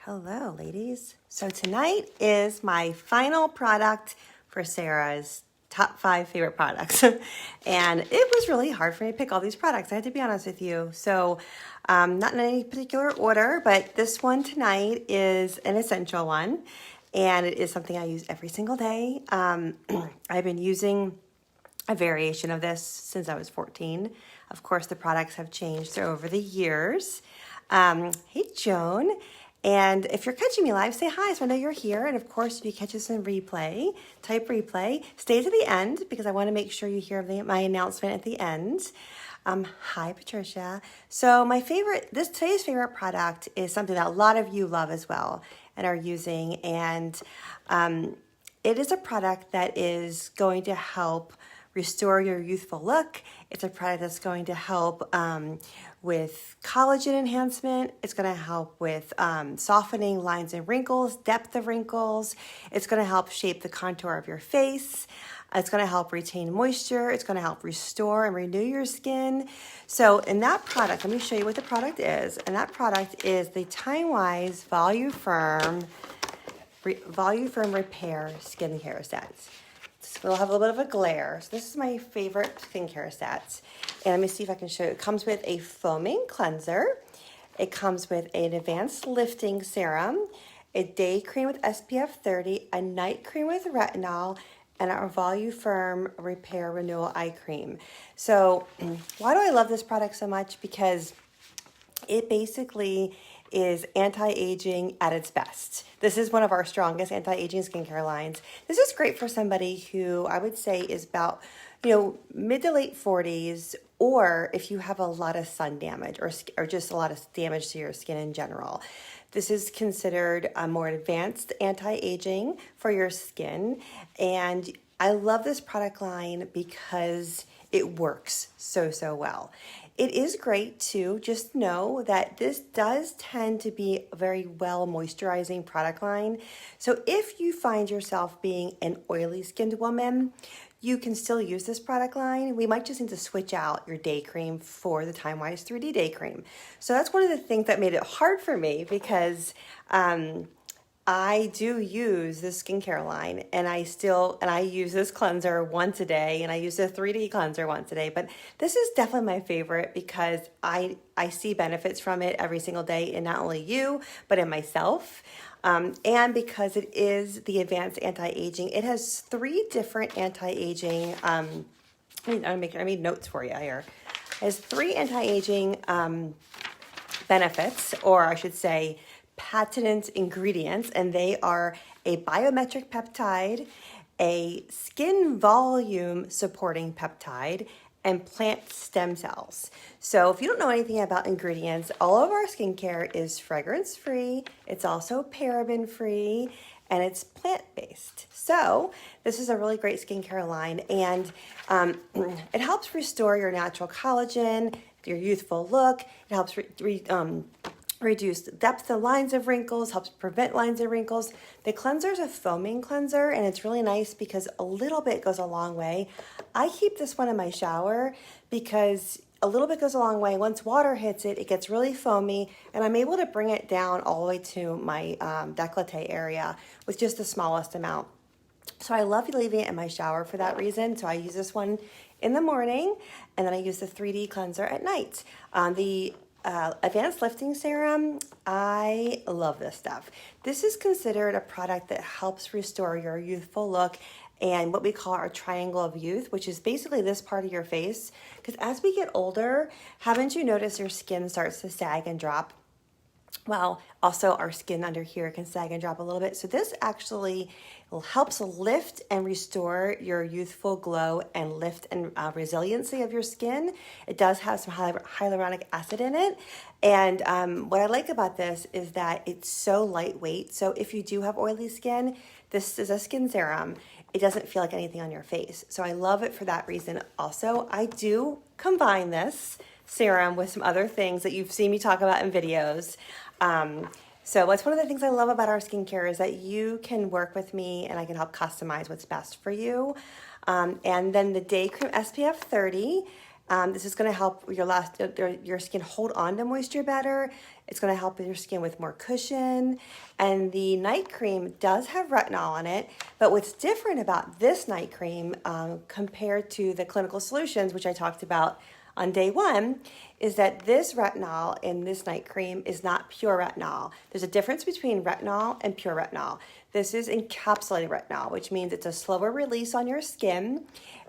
Hello, ladies. So tonight is my final product for Sarah's top 5 favorite products. And it was really hard for me to pick all these products, I had to be honest with you. So not in any particular order, but this one tonight is an essential one. And it is something I use every single day. I've been using a variation of this since I was 14. Of course, the products have changed over the years. Hey, Joan. And if you're catching me live, say hi so I know you're here. And of course, if you catch us in replay, type replay. Stay to the end because I want to make sure you hear my announcement at the end. Hi, Patricia. So today's favorite product is something that a lot of you love as well and are using. And it is a product that is going to help restore your youthful look. It's a product that's going to help with collagen enhancement. It's going to help with softening lines and wrinkles, depth of wrinkles. It's going to help shape the contour of your face. It's going to help retain moisture. It's going to help restore and renew your skin. So in that product, let me show you what the product is. And that product is the Time-Wise Volu Firm Repair Skincare Sets. It'll have a little bit of a glare. So this is my favorite skincare sets. And let me see if I can show you. It comes with a foaming cleanser. It comes with an advanced lifting serum, a day cream with SPF 30, a night cream with retinol, and our Volu Firm Repair Renewal Eye Cream. So why do I love this product so much? Because it basically is anti-aging at its best. This is one of our strongest anti-aging skincare lines. This is great for somebody who I would say is about, mid to late 40s, or if you have a lot of sun damage or just a lot of damage to your skin in general. This is considered a more advanced anti-aging for your skin. And I love this product line because it works so well. It is great too. Just know that this does tend to be a very well moisturizing product line. So if you find yourself being an oily skinned woman, you can still use this product line. We might just need to switch out your day cream for the Time-Wise 3D Day Cream. So that's one of the things that made it hard for me because I do use this skincare line and I use this cleanser once a day and I use the 3D cleanser once a day. But this is definitely my favorite because I see benefits from it every single day in not only you, but in myself. And because it is the advanced anti-aging, it has 3 different anti-aging, I made notes for you here. It has 3 anti-aging benefits, or I should say, patented ingredients, and they are a biometric peptide, a skin volume supporting peptide, and plant stem cells. So if you don't know anything about ingredients, all of our skincare is fragrance free, it's also paraben free, and it's plant-based. So this is a really great skincare line, and it helps restore your natural collagen, your youthful look. It helps reduce depth of lines of wrinkles, helps prevent lines of wrinkles. The cleanser is a foaming cleanser, and it's really nice because a little bit goes a long way. I keep this one in my shower because a little bit goes a long way. Once water hits it, it gets really foamy, and I'm able to bring it down all the way to my décolleté area with just the smallest amount. So I love leaving it in my shower for that reason. So I use this one in the morning, and then I use the 3D cleanser at night. The Advanced Lifting Serum, I love this stuff. This is considered a product that helps restore your youthful look and what we call our triangle of youth, which is basically this part of your face. Because as we get older, haven't you noticed your skin starts to sag and drop? Well, also our skin under here can sag and drop a little bit. So this actually helps lift and restore your youthful glow and lift and resiliency of your skin. It does have some hyaluronic acid in it. And what I like about this is that it's so lightweight. So if you do have oily skin, this is a skin serum. It doesn't feel like anything on your face. So I love it for that reason. Also, I do combine this serum with some other things that you've seen me talk about in videos. So what's one of the things I love about our skincare is that you can work with me and I can help customize what's best for you. And then the day cream SPF 30, this is going to help your skin hold on to moisture better. It's going to help your skin with more cushion. And the night cream does have retinol on it, but what's different about this night cream compared to the clinical solutions, which I talked about on day one, is that this retinol in this night cream is not pure retinol. There's a difference between retinol and pure retinol. This is encapsulated retinol, which means it's a slower release on your skin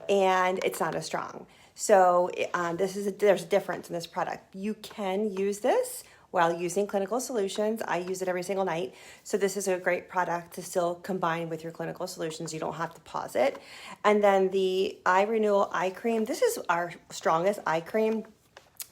and it's not as strong. So there's a difference in this product. You can use this while using clinical solutions. I use it every single night. So this is a great product to still combine with your clinical solutions. You don't have to pause it. And then the Eye Renewal Eye Cream. This is our strongest eye cream.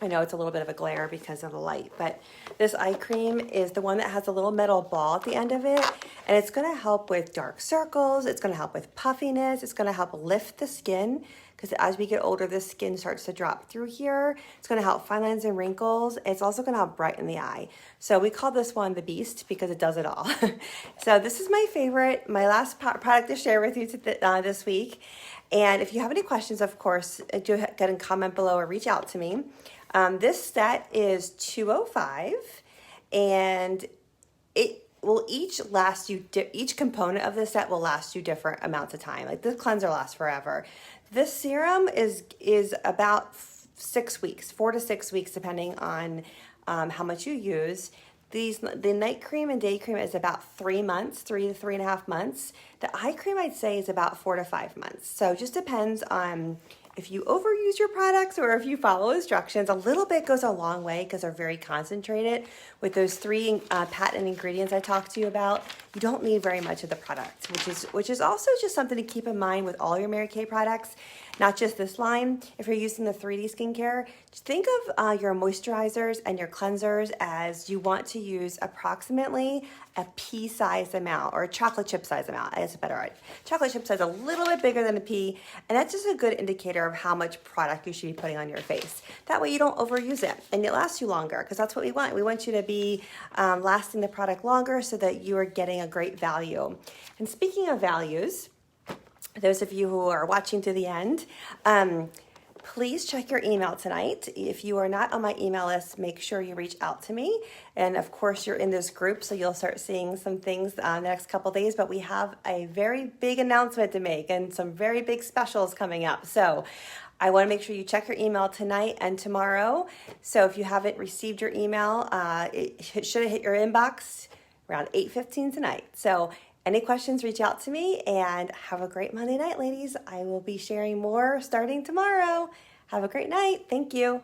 I know it's a little bit of a glare because of the light, but this eye cream is the one that has a little metal ball at the end of it, and it's going to help with dark circles. It's going to help with puffiness. It's going to help lift the skin because as we get older, the skin starts to drop through here. It's going to help fine lines and wrinkles. It's also going to help brighten the eye. So we call this one the Beast because it does it all. So this is my favorite, my last product to share with you this week. And if you have any questions, of course, do get in comment below or reach out to me. This set is $205, and it will each last you, each component of the set will last you different amounts of time. Like this cleanser lasts forever. This serum is about 6 weeks, 4 to 6 weeks, depending on how much you use. The night cream and day cream is about 3 months, 3 to 3.5 months. The eye cream I'd say is about 4 to 5 months. So it just depends on if you overuse your products or if you follow instructions. A little bit goes a long way because they're very concentrated. With those 3 patent ingredients I talked to you about, you don't need very much of the product, which is also just something to keep in mind with all your Mary Kay products, not just this line. If you're using the 3D skincare, just think of your moisturizers and your cleansers as you want to use approximately a pea-sized amount, or a chocolate chip size amount. That's a better word. Chocolate chip size a little bit bigger than a pea, and that's just a good indicator of how much product you should be putting on your face. That way you don't overuse it, and it lasts you longer, because that's what we want. We want you to be lasting the product longer so that you are getting a great value. And speaking of values, those of you who are watching to the end, please check your email tonight. If you are not on my email list, make sure you reach out to me. And of course, you're in this group, so you'll start seeing some things the next couple days. But we have a very big announcement to make and some very big specials coming up. So I want to make sure you check your email tonight and tomorrow. So if you haven't received your email, it should have hit your inbox around 8:15 tonight. So any questions, reach out to me, and have a great Monday night, ladies. I will be sharing more starting tomorrow. Have a great night. Thank you.